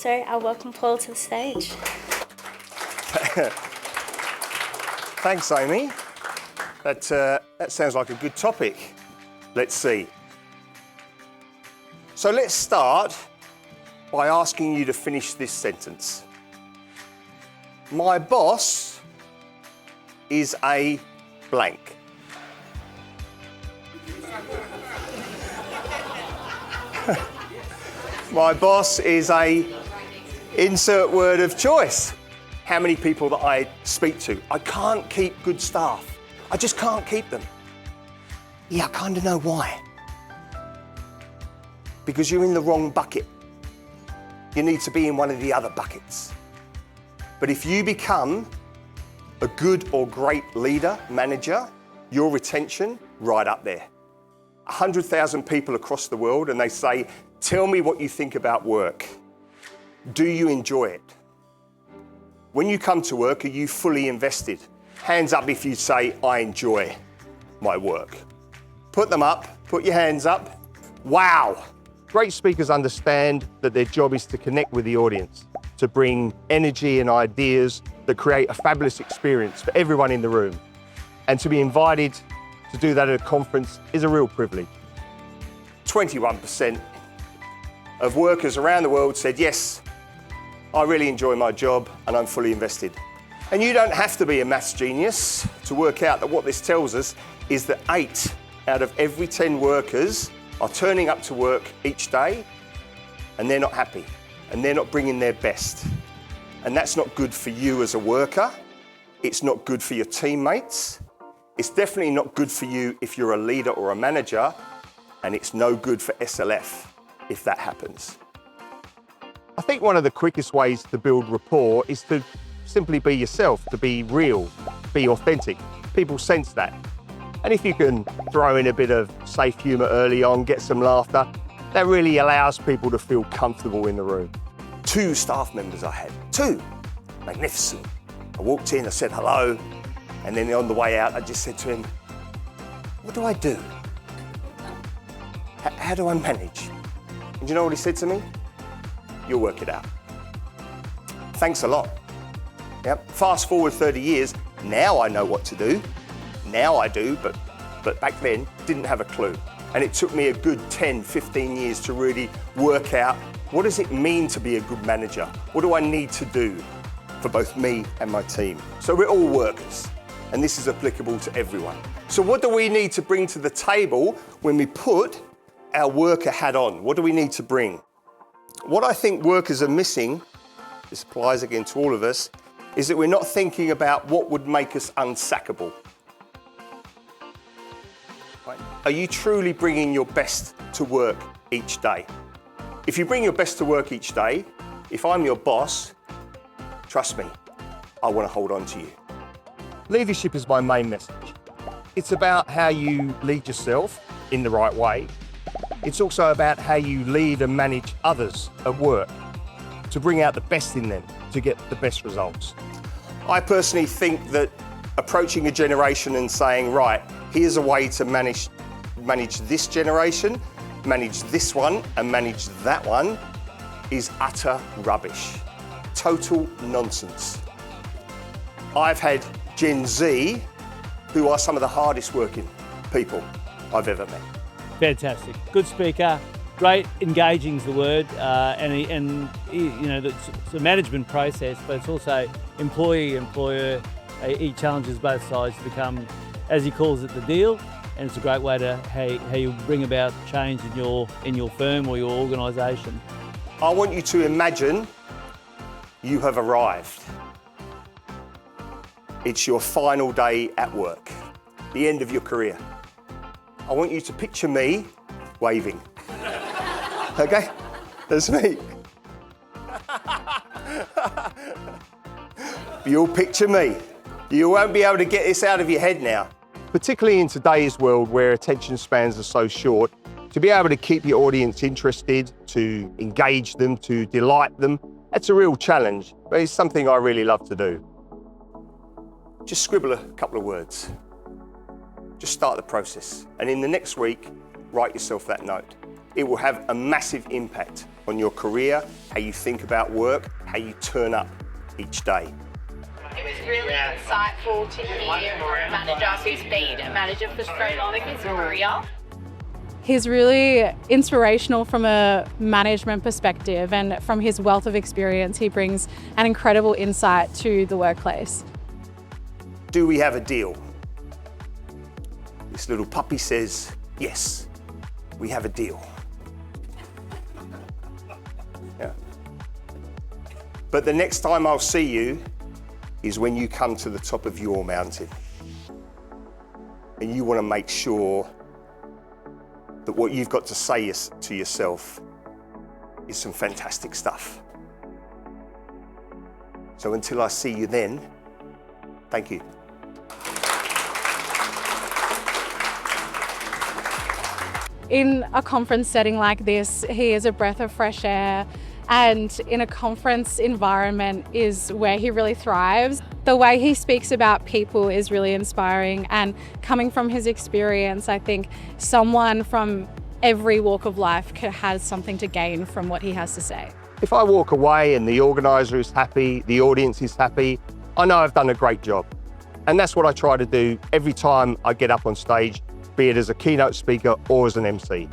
So I'll welcome Paul to the stage. Thanks, Amy. That sounds like a good topic. Let's see. So let's start by asking you to finish this sentence. My boss is a blank. My boss is a insert word of choice. How many people that I speak to, I can't keep good staff. I just can't keep them. Yeah, I kind of know why. Because you're in the wrong bucket. You need to be in one of the other buckets. But if you become a good or great leader, manager, your retention, right up there. 100,000 people across the world and they say, tell me what you think about work. Do you enjoy it? When you come to work, are you fully invested? Hands up if you say, I enjoy my work. Put them up, put your hands up. Wow. Great speakers understand that their job is to connect with the audience, to bring energy and ideas that create a fabulous experience for everyone in the room. And to be invited to do that at a conference is a real privilege. 21% of workers around the world said, yes, I really enjoy my job and I'm fully invested. And you don't have to be a maths genius to work out that what this tells us is that 8 out of every 10 workers are turning up to work each day and they're not happy and they're not bringing their best. And that's not good for you as a worker. It's not good for your teammates. It's definitely not good for you if you're a leader or a manager, and it's no good for SLF if that happens. I think one of the quickest ways to build rapport is to simply be yourself, to be real, be authentic. People sense that. And if you can throw in a bit of safe humour early on, get some laughter, that really allows people to feel comfortable in the room. 2 staff members I had, 2, magnificent. I walked in, I said hello, and then on the way out, I just said to him, what do I do? How do I manage? And you know what he said to me? You'll work it out. Thanks a lot. Yep. Fast forward 30 years, now I know what to do. Now I do, but back then, didn't have a clue. And it took me a good 10, 15 years to really work out, what does it mean to be a good manager? What do I need to do for both me and my team? So we're all workers, and this is applicable to everyone. So what do we need to bring to the table when we put our worker hat on? What do we need to bring? What I think workers are missing, this applies again to all of us, is that we're not thinking about what would make us unsackable. Right? Are you truly bringing your best to work each day? If you bring your best to work each day, if I'm your boss, trust me, I want to hold on to you. Leadership is my main message. It's about how you lead yourself in the right way. It's also about how you lead and manage others at work to bring out the best in them, to get the best results. I personally think that approaching a generation and saying, right, here's a way to manage this generation, manage this one and manage that one is utter rubbish. Total nonsense. I've had Gen Z who are some of the hardest working people I've ever met. Fantastic. Good speaker. Great, engaging is the word, and you know, it's a management process, but it's also employee-employer. He challenges both sides to become, as he calls it, the deal, and it's a great way to how you bring about change in your firm or your organisation. I want you to imagine you have arrived. It's your final day at work, the end of your career. I want you to picture me waving. Okay? That's me. You'll picture me. You won't be able to get this out of your head now. Particularly in today's world where attention spans are so short, to be able to keep your audience interested, to engage them, to delight them, that's a real challenge, but it's something I really love to do. Just scribble a couple of words. Just start the process. And in the next week, write yourself that note. It will have a massive impact on your career, how you think about work, how you turn up each day. It was really insightful to hear a manager who's been a manager for so long in his career. He's really inspirational from a management perspective, and from his wealth of experience, he brings an incredible insight to the workplace. Do we have a deal? This little puppy says, yes, we have a deal. Yeah. But the next time I'll see you is when you come to the top of your mountain. And you want to make sure that what you've got to say to yourself is some fantastic stuff. So until I see you then, thank you. In a conference setting like this, he is a breath of fresh air, and in a conference environment is where he really thrives. The way he speaks about people is really inspiring, and coming from his experience, I think someone from every walk of life has something to gain from what he has to say. If I walk away and the organiser is happy, the audience is happy, I know I've done a great job. And that's what I try to do every time I get up on stage, be it as a keynote speaker or as an MC.